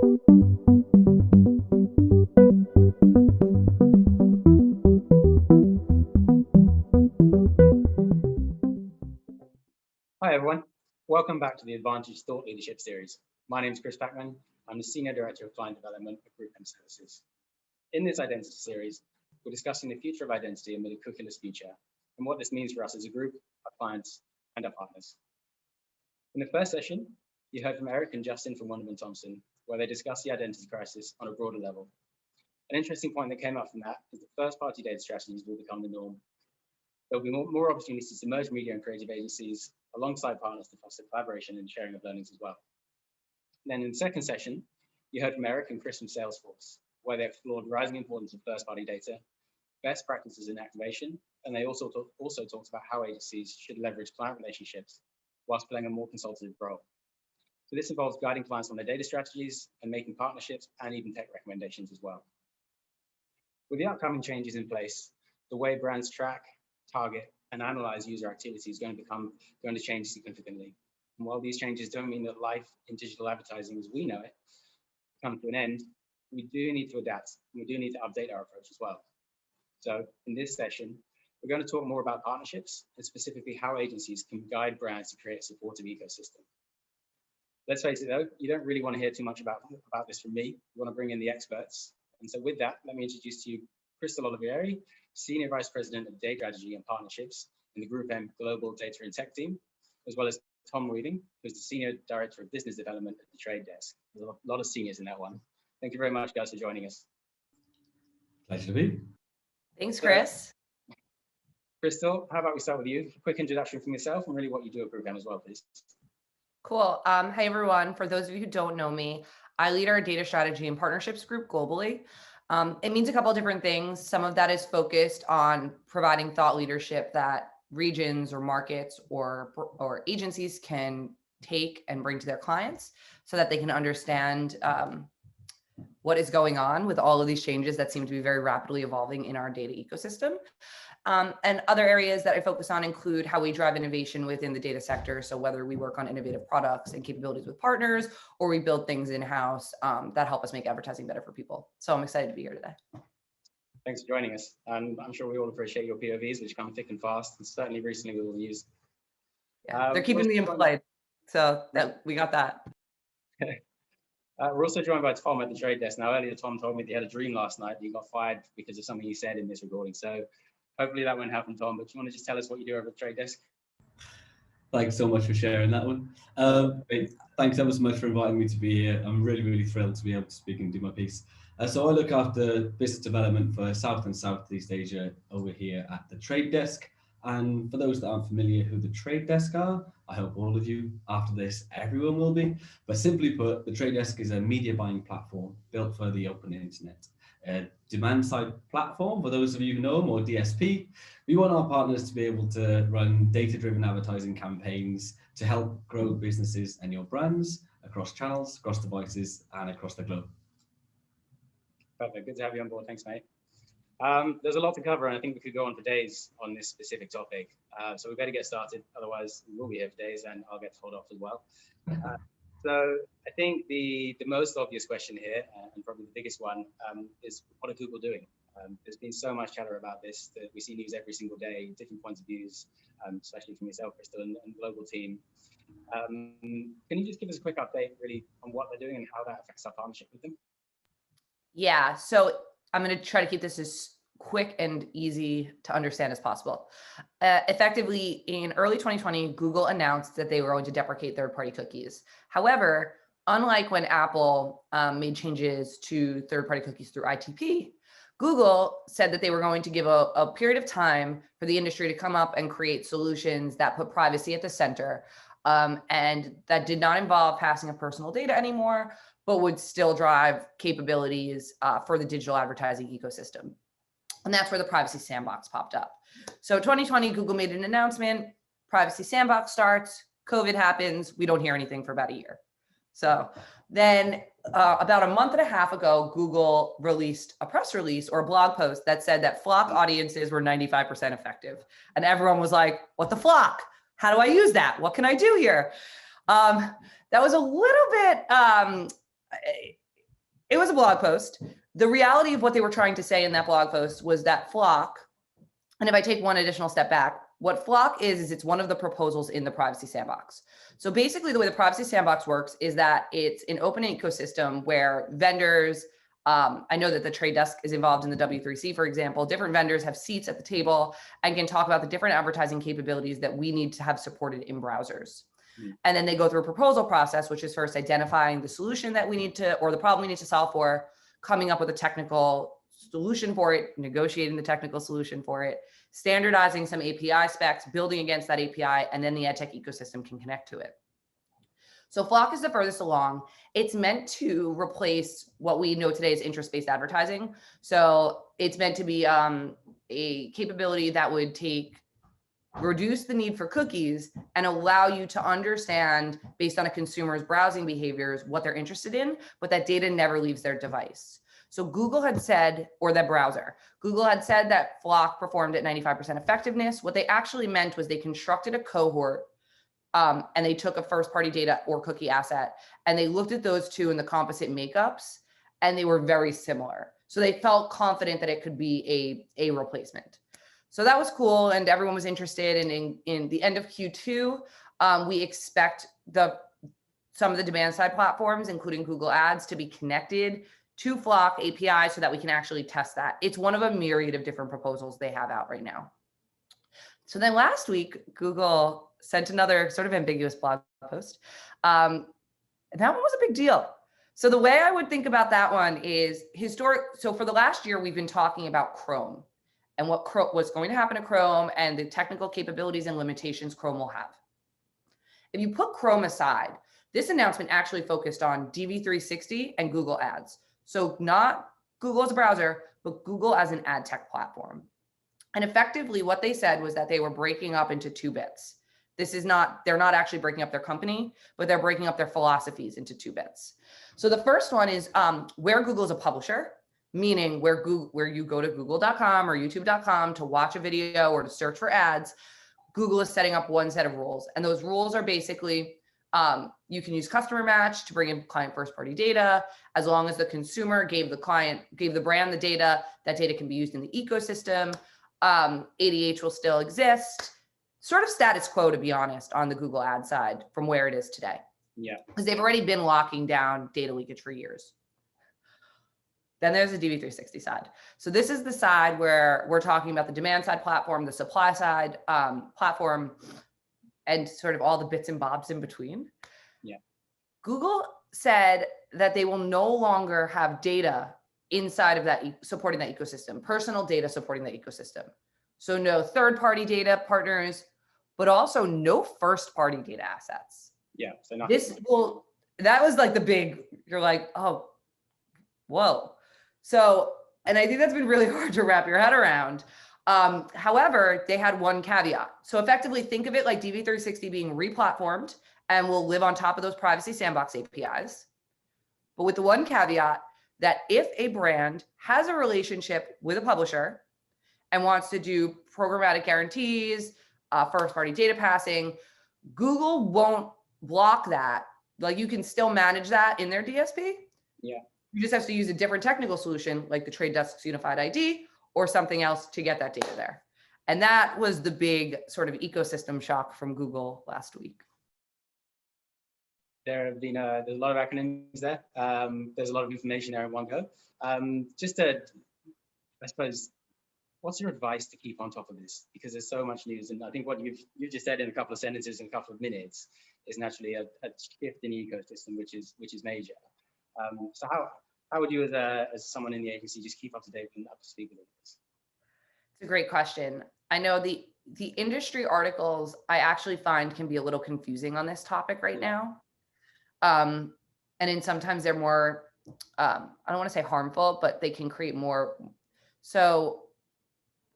Hi everyone, welcome back to the Advantage Thought Leadership Series. My name is Chris Packman. I'm the Senior Director of Client Development at GroupM Services. In this identity series, we're discussing the future of identity amid a cookieless future and what this means for us as a group, our clients, and our partners. In the first session, you heard from Eric and Justin from Wonderman Thompson, where they discussed the identity crisis on a broader level. An interesting point that came up from that is that first-party data strategies will become the norm. There'll be more opportunities to merge media and creative agencies alongside partners to foster collaboration and sharing of learnings as well. And then in the second session, you heard from Eric and Chris from Salesforce, where they explored the rising importance of first-party data, best practices in activation, and they also talked about how agencies should leverage client relationships whilst playing a more consultative role. So this involves guiding clients on their data strategies and making partnerships and even tech recommendations as well. With the upcoming changes in place, the way brands track, target, and analyze user activity is going to change significantly. And while these changes don't mean that life in digital advertising as we know it comes to an end, we do need to adapt. And we do need to update our approach as well. So in this session, we're going to talk more about partnerships and specifically how agencies can guide brands to create a supportive ecosystem. Let's face it though, you don't really want to hear too much about this from me. You want to bring in the experts. And so with that, let me introduce to you Krystal Olivieri, Senior Vice President of Data Strategy and Partnerships in the GroupM Global Data and Tech team, as well as Tom Weaving, who's the Senior Director of Business Development at the Trade Desk. There's a lot of seniors in that one. Thank you very much, guys, for joining us. Pleasure to be. Thanks, Chris. Krystal, how about we start with you? A quick introduction from yourself and really what you do at GroupM as well, please. Cool. Hey, everyone. For those of you who don't know me, I lead our data strategy and partnerships group globally. It means a couple of different things. Some of that is focused on providing thought leadership that regions or markets or agencies can take and bring to their clients so that they can understand what is going on with all of these changes that seem to be very rapidly evolving in our data ecosystem. And other areas that I focus on include how we drive innovation within the data sector. So whether we work on innovative products and capabilities with partners, or we build things in-house that help us make advertising better for people. So I'm excited to be here today. Thanks for joining us. I'm sure we all appreciate your POVs, which come thick and fast, and certainly recently with all the news. Yeah, they're keeping me employed, so we got that. We're also joined by Tom at the Trade Desk. Now, earlier, Tom told me that he had a dream last night. He got fired because of something he said in this recording. So hopefully that won't happen, Tom, but do you want to just tell us what you do over at the Trade Desk? Thanks so much for sharing that one. Thanks ever so much for inviting me to be here. I'm really, really thrilled to be able to speak and do my piece. So I look after business development for South and Southeast Asia over here at the Trade Desk. And for those that aren't familiar who the Trade Desk are, I hope all of you, after this, everyone will be. But simply put, the Trade Desk is a media buying platform built for the open internet. A demand-side platform, for those of you who know them, or DSP. We want our partners to be able to run data-driven advertising campaigns to help grow businesses and your brands across channels, across devices, and across the globe. Perfect. Good to have you on board. Thanks, mate. There's a lot to cover, and I think we could go on for days on this specific topic. So we better get started. Otherwise, we will be here for days, and I'll get told off as well. So I think the most obvious question here, and probably the biggest one, is what are Google doing? There's been so much chatter about this that we see news every single day, different points of views, especially from yourself, Krystal, and the global team. Can you just give us a quick update, really, on what they're doing and how that affects our partnership with them? Yeah, so I'm going to try to keep this as quick and easy to understand as possible. Effectively, in early 2020, Google announced that they were going to deprecate third-party cookies. However, unlike when Apple made changes to third-party cookies through ITP, Google said that they were going to give a period of time for the industry to come up and create solutions that put privacy at the center, and that did not involve passing of personal data anymore, but would still drive capabilities for the digital advertising ecosystem. And that's where the Privacy Sandbox popped up. So 2020, Google made an announcement, Privacy Sandbox starts, COVID happens, we don't hear anything for about a year. So then about a month and a half ago, Google released a press release or a blog post that said that FLoC audiences were 95% effective. And everyone was like, what the FLoC? How do I use that? What can I do here? That was a little bit It was a blog post. The reality of what they were trying to say in that blog post was that FLoC, and if I take one additional step back, what FLoC is it's one of the proposals in the Privacy Sandbox. So basically the way the Privacy Sandbox works is that it's an open ecosystem where vendors, I know that the trade desk is involved in the W3C, for example, different vendors have seats at the table and can talk about the different advertising capabilities that we need to have supported in browsers. And then they go through a proposal process, which is first identifying the solution that we need to, or the problem we need to solve for, coming up with a technical solution for it, negotiating the technical solution for it, standardizing some API specs, building against that API, and then the ad tech ecosystem can connect to it. So FLoC is the furthest along. It's meant to replace what we know today as interest-based advertising. So it's meant to be a capability that would reduce the need for cookies and allow you to understand, based on a consumer's browsing behaviors, what they're interested in, but that data never leaves their device. So Google had said, or the browser, Google had said that FLoC performed at 95% effectiveness. What they actually meant was they constructed a cohort and they took a first-party data or cookie asset, and they looked at those two in the composite makeups, and they were very similar. So they felt confident that it could be a replacement. So that was cool, and everyone was interested. And in the end of Q2, we expect some of the demand-side platforms, including Google Ads, to be connected to FLoC API so that we can actually test that. It's one of a myriad of different proposals they have out right now. So then last week, Google sent another sort of ambiguous blog post. And that one was a big deal. So the way I would think about that one is so for the last year, we've been talking about Chrome and what's going to happen to Chrome and the technical capabilities and limitations Chrome will have. If you put Chrome aside, this announcement actually focused on DV360 and Google Ads. So not Google as a browser, but Google as an ad tech platform. And effectively what they said was that they were breaking up into two bits. They're not actually breaking up their company, but they're breaking up their philosophies into two bits. So the first one is where Google is a publisher, meaning where you go to google.com or youtube.com to watch a video or to search for ads, Google is setting up one set of rules. And those rules are basically, you can use customer match to bring in client first party data. As long as the consumer gave the brand the data, that data can be used in the ecosystem. ADH will still exist. Sort of status quo, to be honest, on the Google ad side from where it is today. Yeah. Because they've already been locking down data leakage for years. Then there's the DV360 side. So this is the side where we're talking about the demand side platform, the supply side platform, and sort of all the bits and bobs in between. Yeah. Google said that they will no longer have data inside of that, supporting that ecosystem, personal data supporting the ecosystem. So no third-party data partners, but also no first-party data assets. Yeah. So that was like the big, you're like, oh, whoa. So, and I think that's been really hard to wrap your head around. However, they had one caveat. So effectively think of it like DV360 being replatformed and will live on top of those Privacy Sandbox APIs. But with the one caveat that if a brand has a relationship with a publisher and wants to do programmatic guarantees, first-party data passing, Google won't block that. Like you can still manage that in their DSP. Yeah. You just have to use a different technical solution like the Trade Desk's Unified ID or something else to get that data there. And that was the big sort of ecosystem shock from Google last week. There have been there's a lot of acronyms there. There's a lot of information there in one go. I suppose, what's your advice to keep on top of this? Because there's so much news, and I think what you've just said in a couple of sentences in a couple of minutes is naturally a shift in the ecosystem, which is major. So how would you, as someone in the agency, just keep up to date and up to speed with this? It's a great question. I know the industry articles I actually find can be a little confusing on this topic right now. And then sometimes they're more, I don't want to say harmful, but they can create more. So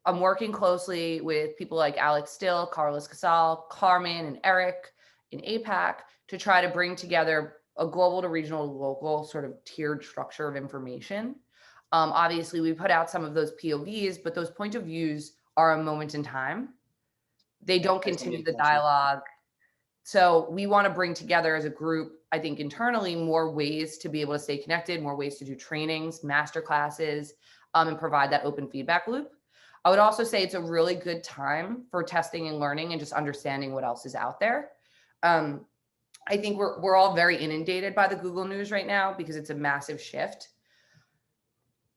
I'm working closely with people like Alex Still, Carlos Casal, Carmen, and Eric in APAC to try to bring together a global to regional to local sort of tiered structure of information. Obviously, we put out some of those POVs, but those point of views are a moment in time. They don't continue the dialogue. So we want to bring together as a group, I think internally, more ways to be able to stay connected, more ways to do trainings, master classes, and provide that open feedback loop. I would also say it's a really good time for testing and learning and just understanding what else is out there. I think we're all very inundated by the Google news right now because it's a massive shift.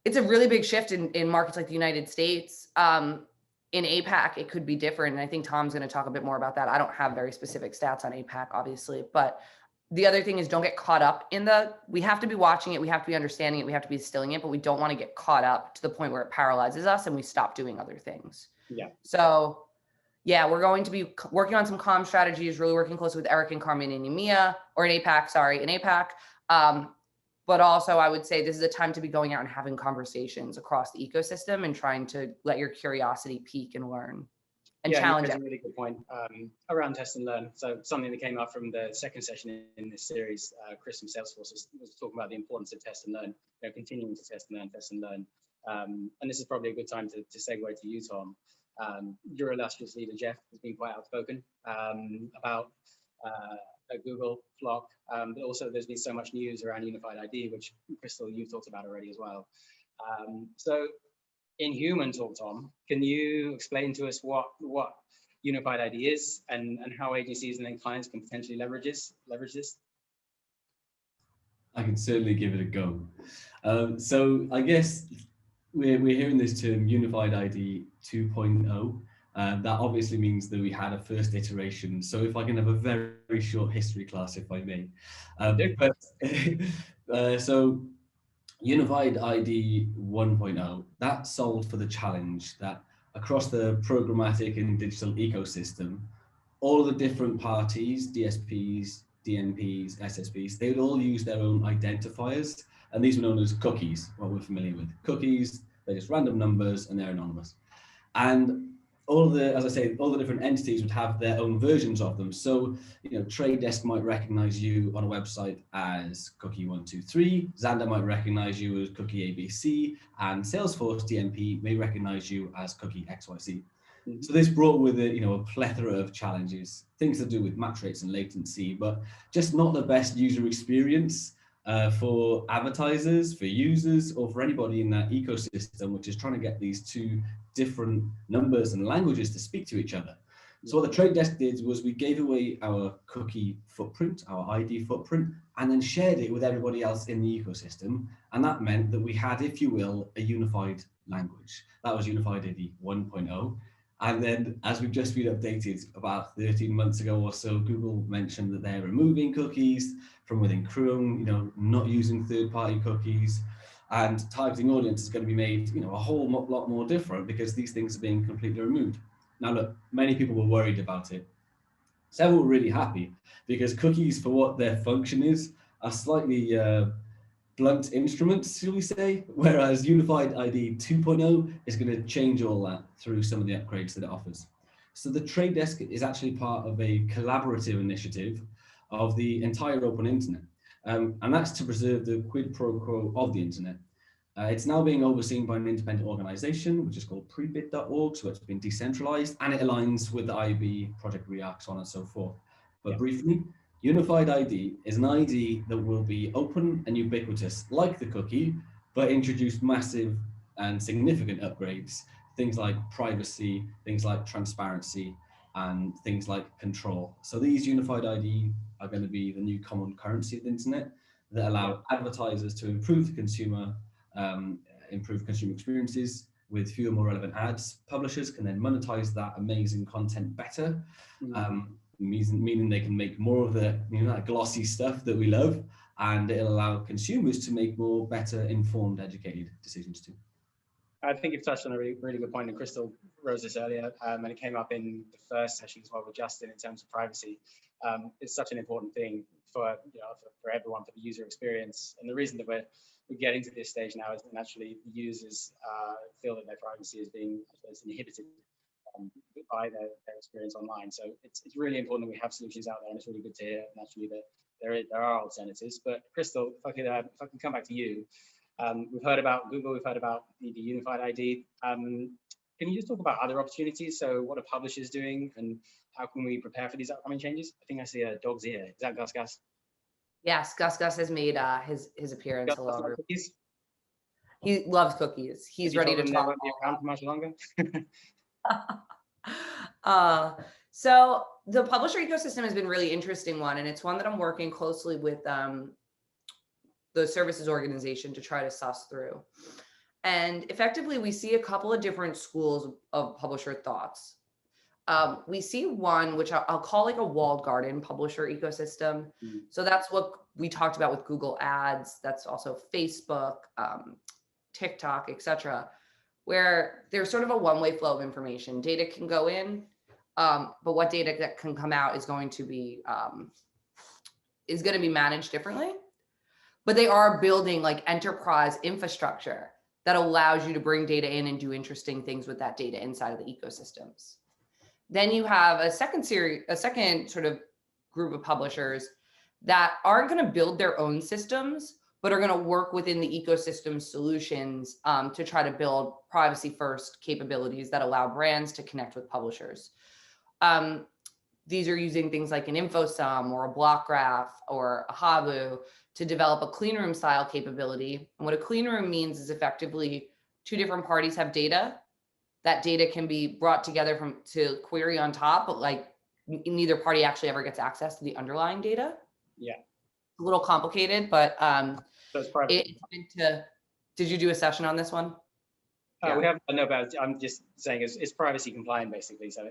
It's a really big shift in markets like the United States. In APAC, it could be different. And I think Tom's going to talk a bit more about that. I don't have very specific stats on APAC, obviously, but the other thing is don't get caught up in we have to be watching it. We have to be understanding it. We have to be instilling it, but we don't want to get caught up to the point where it paralyzes us and we stop doing other things. Yeah. So yeah, we're going to be working on some comm strategies, really working closely with Eric and Carmen in EMEA, or in APAC, sorry, in APAC. But also I would say this is a time to be going out and having conversations across the ecosystem and trying to let your curiosity peak and learn and challenge. That's a really good point around test and learn. So something that came up from the second session in this series, Chris from Salesforce was talking about the importance of test and learn, continuing to test and learn. And this is probably a good time to segue to you, Tom. Your illustrious leader, Jeff, has been quite outspoken about Google, FLoC, but also there's been so much news around unified ID, which Krystal, you've talked about already as well. So in human talk, Tom, can you explain to us what unified ID is and how agencies and then clients can potentially leverage this? I can certainly give it a go. So I guess we're hearing this term unified ID 2.0. That obviously means that we had a first iteration. So if I can have a very, very short history class, if I may. So Unified ID 1.0, that solved for the challenge that across the programmatic and digital ecosystem, all the different parties, DSPs, DNPs, SSPs, they would all use their own identifiers. And these were known as cookies, what we're familiar with. Cookies, they're just random numbers and they're anonymous. And all the different entities would have their own versions of them. So, Trade Desk might recognize you on a website as cookie 123, Xandr might recognize you as cookie ABC, and Salesforce DNP may recognize you as cookie XYZ. Mm-hmm. So this brought with it, a plethora of challenges, things to do with match rates and latency, but just not the best user experience for advertisers, for users, or for anybody in that ecosystem, which is trying to get these two different numbers and languages to speak to each other. So what the Trade Desk did was we gave away our cookie footprint, our ID footprint, and then shared it with everybody else in the ecosystem. And that meant that we had, if you will, a unified language. That was Unified ID 1.0. And then, as we've just been updated about 13 months ago or so, Google mentioned that they're removing cookies from within Chrome, not using third-party cookies, and targeting audience is going to be made, a whole lot more different because these things are being completely removed. Now, look, many people were worried about it. Several were really happy because cookies, for what their function is, are slightly blunt instruments, shall we say, whereas Unified ID 2.0 is going to change all that through some of the upgrades that it offers. So the Trade Desk is actually part of a collaborative initiative of the entire open internet. And that's to preserve the quid pro quo of the internet. It's now being overseen by an independent organization, which is called prebit.org, so it's been decentralized, and it aligns with the IB, Project React, so on and so forth. But briefly, Unified ID is an ID that will be open and ubiquitous, like the cookie, but introduce massive and significant upgrades, things like privacy, things like transparency, and things like control. So these Unified ID are going to be the new common currency of the internet that allow advertisers to improve the consumer experiences with fewer, more relevant ads. Publishers can then monetize that amazing content better, meaning they can make more of the that glossy stuff that we love, and it'll allow consumers to make more, better, informed, educated decisions too. I think you've touched on a really good point, and Krystal rose this earlier, and it came up in the first session as well with Justin in terms of privacy. It's such an important thing for everyone, for the user experience, and the reason that we're getting to this stage now is that naturally the users feel that their privacy is being inhibited by their experience online. So it's really important that we have solutions out there, and it's really good to hear naturally that there are alternatives. But Krystal, if I can come back to you. We've heard about Google, we've heard about the unified ID. Can you just talk about other opportunities? So what are publishers doing, and how can we prepare for these upcoming changes? I think I see a dog's ear. Is that Gus Gus? Yes, Gus Gus has made his appearance. Gus Hello, Gus like everyone. cookies? He loves cookies. Have He's you ready told to him they talk. won't be around for much longer? So the publisher ecosystem has been a really interesting one, and it's one that I'm working closely with the services organization to try to suss through. And effectively, we see a couple of different schools of publisher thoughts. We see one, which I'll call like a walled garden publisher ecosystem. Mhm. So that's what we talked about with Google Ads. That's also Facebook, TikTok, etc., where there's sort of a one-way flow of information. Data can go in, but what data that can come out is going to be managed differently. But they are building like enterprise infrastructure that allows you to bring data in and do interesting things with that data inside of the ecosystems. Then you have a second sort of group of publishers that aren't going to build their own systems, but are going to work within the ecosystem solutions to try to build privacy first capabilities that allow brands to connect with publishers. These are using things like an InfoSum or a block graph or a Habu to develop a clean room style capability. And what a clean room means is effectively two different parties have data. That data can be brought together to query on top, but like neither party actually ever gets access to the underlying data. Yeah. A little complicated, but So it's private. did you do a session on this one? We have no about. I'm just saying it's privacy compliant basically. So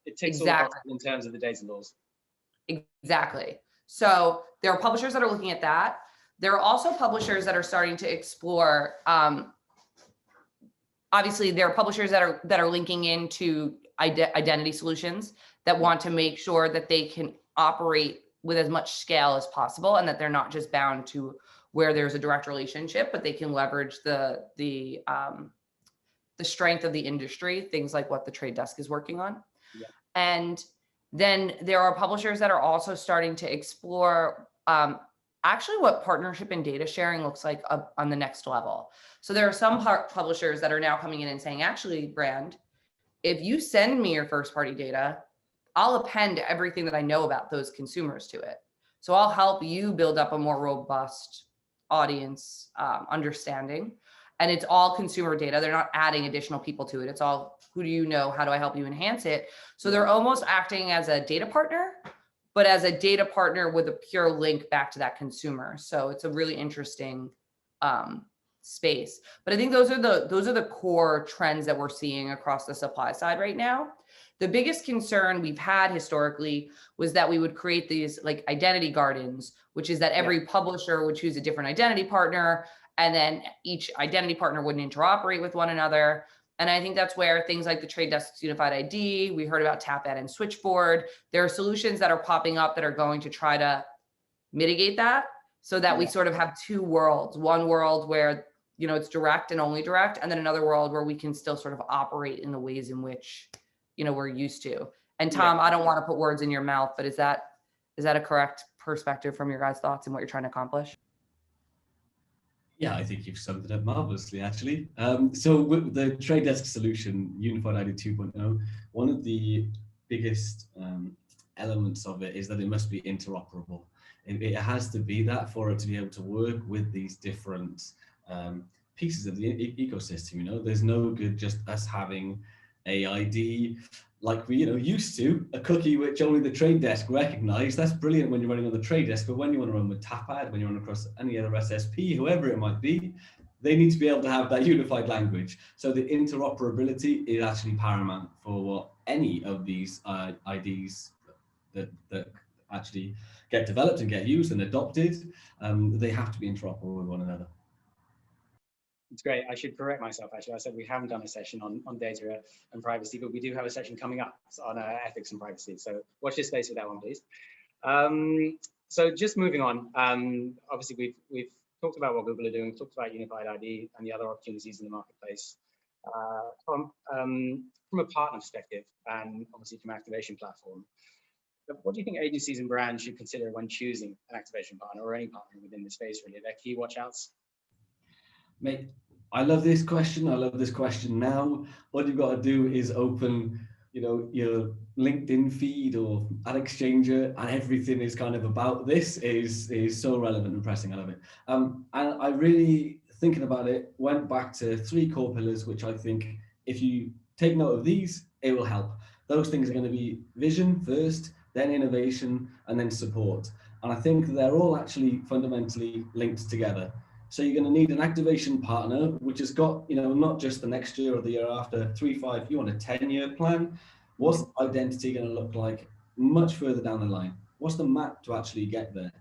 it ticks all the Exactly. boxes in terms of the data laws. Exactly. So there are publishers that are looking at that. There are also publishers that are starting to explore. Obviously, there are publishers that are linking into identity solutions that want to make sure that they can operate with as much scale as possible, and that they're not just bound to where there's a direct relationship, but they can leverage the strength of the industry, things like what the Trade Desk is working on. Yeah. And then there are publishers that are also starting to explore actually what partnership and data sharing looks like on the next level. So there are some publishers that are now coming in and saying, actually, brand, if you send me your first party data, I'll append everything that I know about those consumers to it. So I'll help you build up a more robust audience understanding. And it's all consumer data. They're not adding additional people to it. It's all, who do you know? How do I help you enhance it? So they're almost acting as a data partner, but as a data partner with a pure link back to that consumer. So it's a really interesting space. But I think those are the core trends that we're seeing across the supply side right now. The biggest concern we've had historically was that we would create these like identity gardens, which is that every publisher would choose a different identity partner, and then each identity partner wouldn't interoperate with one another. And I think that's where things like the Trade Desk's Unified ID, we heard about TapAd and Switchboard. There are solutions that are popping up that are going to try to mitigate that so that we sort of have two worlds. One world where, you know, it's direct and only direct, and then another world where we can still sort of operate in the ways in which, you know, we're used to. And Tom, I don't want to put words in your mouth, but is that a correct perspective from your guys' thoughts and what you're trying to accomplish? Yeah, I think you've summed it up marvelously, actually. So with the Trade Desk solution, Unified ID 2.0, one of the biggest elements of it is that it must be interoperable. It has to be that for it to be able to work with these different pieces of the ecosystem. You know, there's no good just us having a ID like we used to, a cookie which only the Trade Desk recognized. That's brilliant when you're running on the Trade Desk, but when you want to run with TapAd, when you run across any other SSP, whoever it might be, they need to be able to have that unified language. So the interoperability is actually paramount for any of these IDs that actually get developed and get used and adopted. They have to be interoperable with one another. It's great. I should correct myself, actually. I said we haven't done a session on data and privacy, but we do have a session coming up on ethics and privacy. So watch this space for that one, please. So just moving on, obviously we've talked about what Google are doing, talked about Unified ID and the other opportunities in the marketplace. From a partner perspective and obviously from activation platform, what do you think agencies and brands should consider when choosing an activation partner or any partner within the space, really? Their key watch outs? Mate, I love this question. I love this question now. What you've got to do is open your LinkedIn feed or ad exchanger, and everything is kind of about this is so relevant and pressing. I love it. And I really, thinking about it, went back to 3 core pillars, which I think if you take note of these, it will help. Those things are going to be vision first, then innovation, and then support. And I think they're all actually fundamentally linked together. So you're going to need an activation partner, which has got, not just the next year or the year after, 3, 5, you want a 10-year plan. What's the identity going to look like much further down the line? What's the map to actually get there?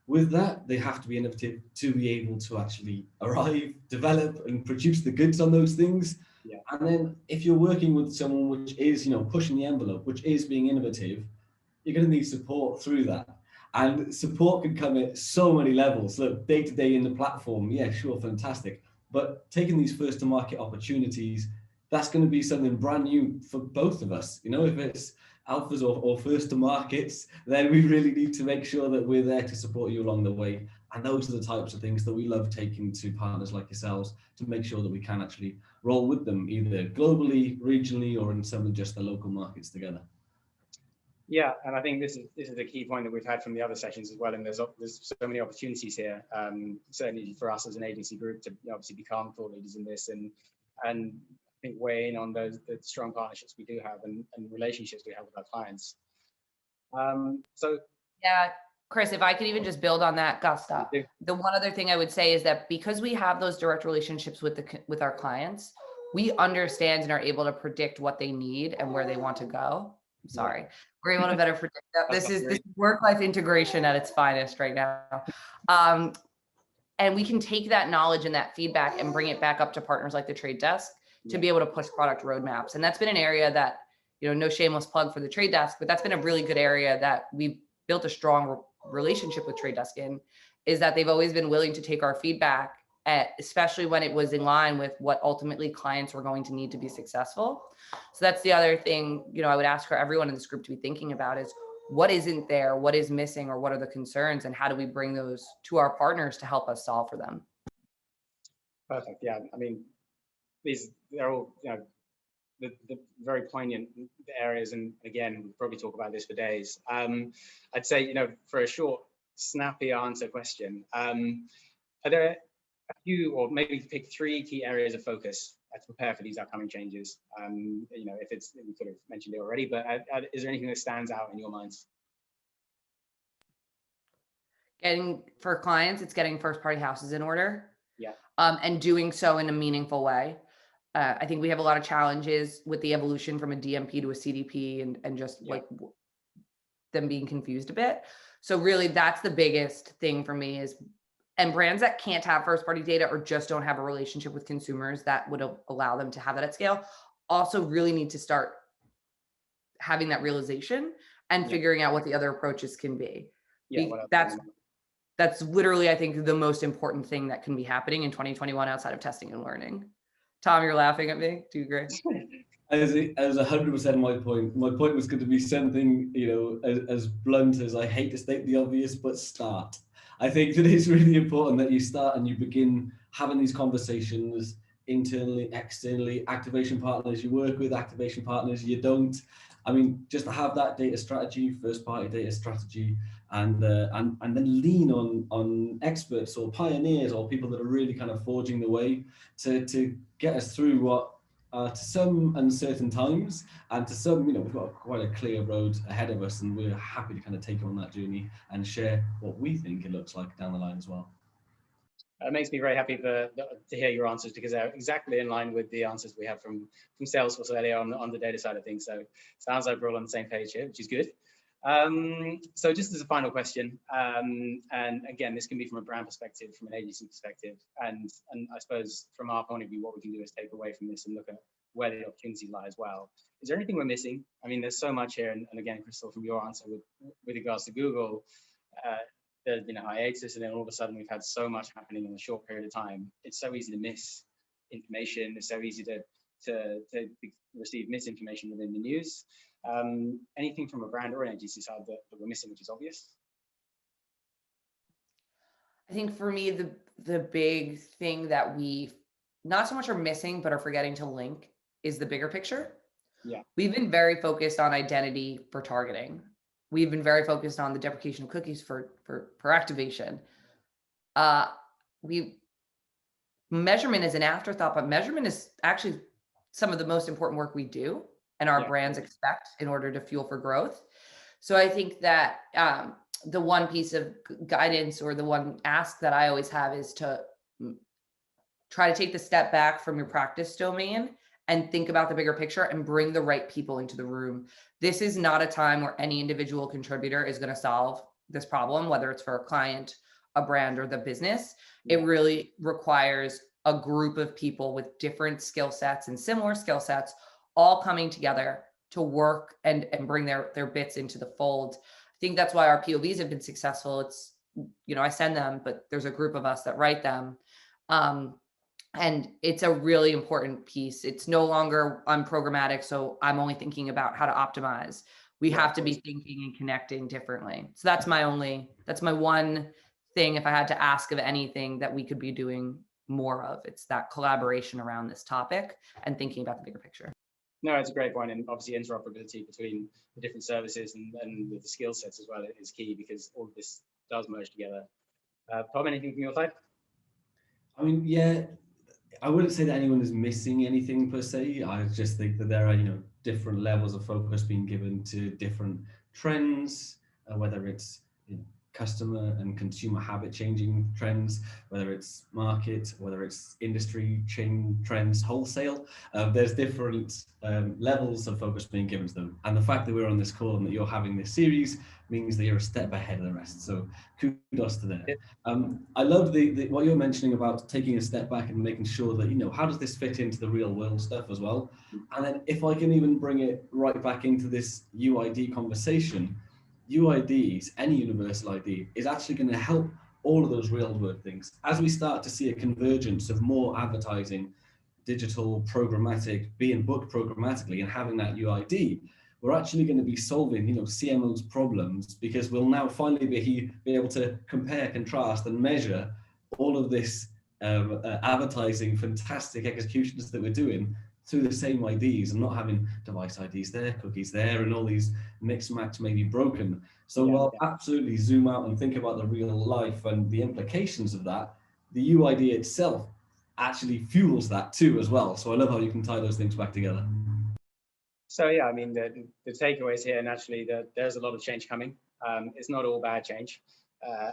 With that, they have to be innovative to be able to actually arrive, develop, and produce the goods on those things. Yeah. And then if you're working with someone which is, pushing the envelope, which is being innovative, you're going to need support through that. And support can come at so many levels. Look, day to day in the platform, yeah, sure, fantastic. But taking these first to market opportunities, that's going to be something brand new for both of us. If it's alphas or first to markets, then we really need to make sure that we're there to support you along the way. And those are the types of things that we love taking to partners like yourselves to make sure that we can actually roll with them, either globally, regionally, or in some of just the local markets together. Yeah, and I think this is the key point that we've had from the other sessions as well. And there's so many opportunities here, certainly for us as an agency group to obviously become thought leaders in this, and I think weigh in on the strong partnerships we do have and relationships we have with our clients. So yeah, Chris, if I could even just build on that, Gustav. Yeah. The one other thing I would say is that because we have those direct relationships with our clients, we understand and are able to predict what they need and where they want to go. I'm sorry. Yeah. We're able to better predict that. This is work-life integration at its finest right now. And we can take that knowledge and that feedback and bring it back up to partners like the Trade Desk to be able to push product roadmaps. And that's been an area that, no shameless plug for the Trade Desk, but that's been a really good area that we've built a strong relationship with Trade Desk in, is that they've always been willing to take our feedback, especially when it was in line with what ultimately clients were going to need to be successful. So that's the other thing, I would ask for everyone in this group to be thinking about is what isn't there, what is missing, or what are the concerns, and how do we bring those to our partners to help us solve for them? Perfect. Yeah, I mean, they're all, the very poignant areas. And again, we'll probably talk about this for days. I'd say, for a short, snappy answer question, are there a few, or maybe pick 3 key areas of focus to prepare for these upcoming changes? If we could have mentioned it already, but is there anything that stands out in your minds? For clients, it's getting first-party houses in order. Yeah. And doing so in a meaningful way. I think we have a lot of challenges with the evolution from a DMP to a CDP and just like them being confused a bit. So really that's the biggest thing for me is, and brands that can't have first party data or just don't have a relationship with consumers that would allow them to have that at scale also really need to start having that realization and figuring out what the other approaches can be. That's literally, I think, the most important thing that can be happening in 2021 outside of testing and learning. Tom, you're laughing at me. Do you agree? As 100% my point. My point was going to be something, as blunt as I hate to state the obvious, but start. I think that it's really important that you start and you begin having these conversations internally, externally, activation partners you work with, activation partners you don't. I mean, just to have that data strategy, first party data strategy, and then lean on experts or pioneers or people that are really kind of forging the way to get us through what to some uncertain times, and to some, we've got quite a clear road ahead of us, and we're happy to kind of take you on that journey and share what we think it looks like down the line as well. It makes me very happy to hear your answers, because they're exactly in line with the answers we have from Salesforce earlier on the data side of things. So sounds like we're all on the same page here, which is good. So just as a final question, and again, this can be from a brand perspective, from an agency perspective, and I suppose from our point of view, what we can do is take away from this and look at where the opportunities lie as well. Is there anything we're missing? I mean, there's so much here, and again, Krystal, from your answer with regards to Google, there's been a hiatus, and then all of a sudden we've had so much happening in a short period of time. It's so easy to miss information. It's so easy to receive misinformation within the news. Anything from a brand or an agency side that we're missing, which is obvious? I think for me, the big thing that we not so much are missing, but are forgetting to link is the bigger picture. Yeah. We've been very focused on identity for targeting. We've been very focused on the deprecation of cookies for activation. Measurement is an afterthought, but measurement is actually some of the most important work we do and our brands expect in order to fuel for growth. So I think that the one piece of guidance or the one ask that I always have is to try to take the step back from your practice domain and think about the bigger picture and bring the right people into the room. This is not a time where any individual contributor is going to solve this problem, whether it's for a client, a brand, or the business. It really requires a group of people with different skill sets and similar skill sets all coming together to work and bring their bits into the fold. I think that's why our POVs have been successful. It's, I send them, but there's a group of us that write them. And it's a really important piece. It's no longer I'm programmatic, so I'm only thinking about how to optimize. We have to be thinking and connecting differently. So that's my one thing, if I had to ask of anything that we could be doing more of, it's that collaboration around this topic and thinking about the bigger picture. No, it's a great point. And obviously interoperability between the different services and the skill sets as well is key, because all of this does merge together. Tom, anything from your side? I mean, yeah, I wouldn't say that anyone is missing anything per se. I just think that there are, different levels of focus being given to different trends, whether it's customer and consumer habit changing trends, whether it's market, whether it's industry chain trends, wholesale. There's different levels of focus being given to them. And the fact that we're on this call and that you're having this series means that you're a step ahead of the rest. So kudos to that. I love what you're mentioning about taking a step back and making sure that, how does this fit into the real world stuff as well? And then if I can even bring it right back into this UID conversation, UIDs, any universal ID, is actually going to help all of those real world things. As we start to see a convergence of more advertising, digital, programmatic, being booked programmatically and having that UID, we're actually going to be solving, CMO's problems, because we'll now finally be able to compare, contrast, and measure all of this advertising, fantastic executions that we're doing through the same IDs, and not having device IDs there, cookies there, and all these mix match may be broken. So while absolutely zoom out and think about the real life and the implications of that, the UID itself actually fuels that too as well. So I love how you can tie those things back together. So yeah, I mean, the takeaways here, naturally, there's a lot of change coming. It's not all bad change,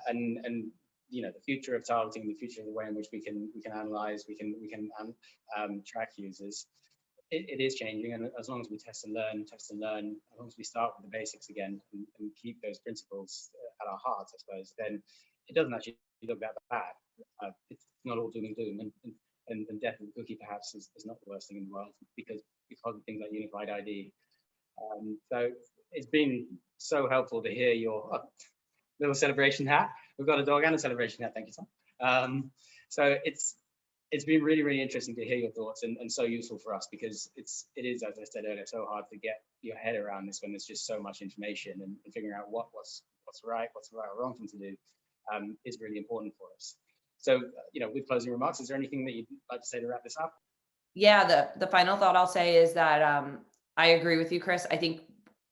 and the future of targeting, the future of the way in which we can analyze, we can track users. It is changing, and as long as we test and learn, as long as we start with the basics again and keep those principles at our hearts, I suppose, then it doesn't actually look that bad. It's not all doom and gloom, and death of the cookie perhaps is not the worst thing in the world because of things like unified ID. So it's been so helpful to hear your little celebration hat. We've got a dog and a celebration hat. Thank you, Tom. So it's been really, really interesting to hear your thoughts, and so useful for us, because it is, as I said earlier, so hard to get your head around this when there's just so much information, and figuring out what's right or wrong thing to do is really important for us. So, with closing remarks, is there anything that you'd like to say to wrap this up? Yeah, the final thought I'll say is that I agree with you, Chris. I think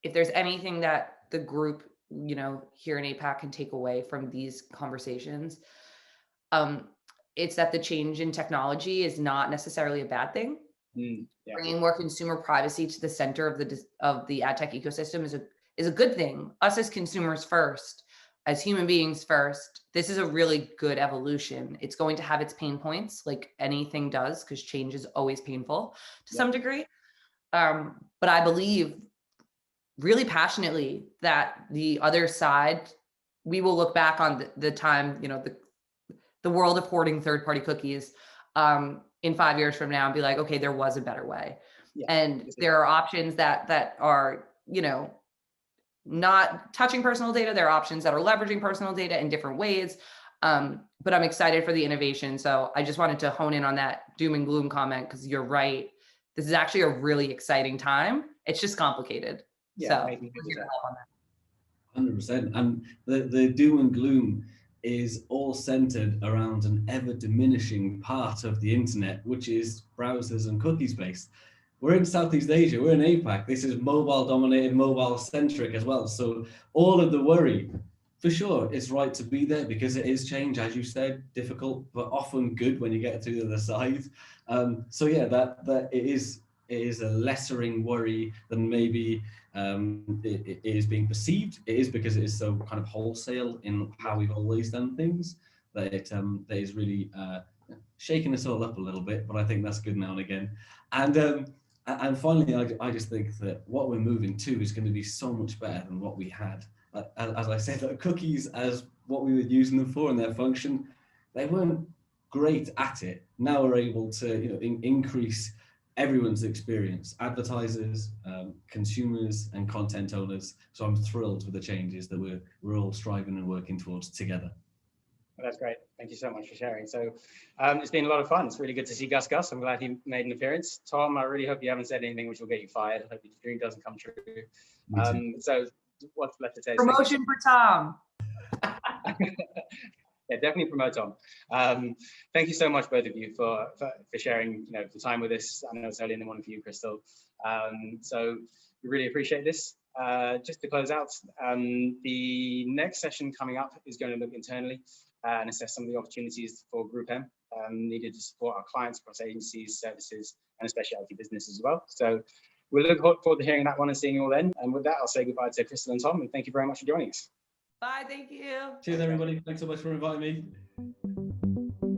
if there's anything that the group, here in APAC can take away from these conversations, it's that the change in technology is not necessarily a bad thing. Bringing more consumer privacy to the center of the ad tech ecosystem is a good thing. Us as consumers first, as human beings first, this is a really good evolution. It's going to have its pain points, like anything does, because change is always painful to some degree. But I believe really passionately that the other side, we will look back on the time, the world of hoarding third-party cookies in 5 years from now and be like, okay, there was a better way. And there are options that are, not touching personal data. There are options that are leveraging personal data in different ways. But I'm excited for the innovation. So I just wanted to hone in on that doom and gloom comment, because you're right. This is actually a really exciting time. It's just complicated. Yeah, so 100%. And the doom and gloom is all centered around an ever diminishing part of the internet, which is browsers and cookies based. we're in Southeast Asia, we're in APAC. This is mobile dominated, mobile centric as well. So all of the worry, for sure, it's right to be there because it is change, as you said, difficult, but often good when you get to the other side. So yeah, that it is a lessering worry than maybe it is being perceived. It is because it is so kind of wholesale in how we've always done things that that is really shaking us all up a little bit. But I think that's good now and again. And finally, I just think that what we're moving to is going to be so much better than what we had. As I said, like cookies, as what we were using them for and their function, they weren't great at it. Now we're able to increase everyone's experience, advertisers, consumers, and content owners. So I'm thrilled with the changes that we're all striving and working towards together. Well, that's great. Thank you so much for sharing. So it's been a lot of fun. It's really good to see Gus. I'm glad he made an appearance. Tom, I really hope you haven't said anything which will get you fired. I hope your dream doesn't come true. So what's left to say? Promotion for Tom. Yeah, definitely promote Tom. Thank you so much, both of you, for sharing the time with us. I know it's early in the morning for you, Krystal. So we really appreciate this. Just to close out, the next session coming up is going to look internally and assess some of the opportunities for GroupM needed to support our clients across agencies, services, and a specialty business as well. So we'll look forward to hearing that one and seeing you all then. And with that, I'll say goodbye to Krystal and Tom, and thank you very much for joining us. Bye, thank you. Cheers, everybody. Thanks so much for inviting me.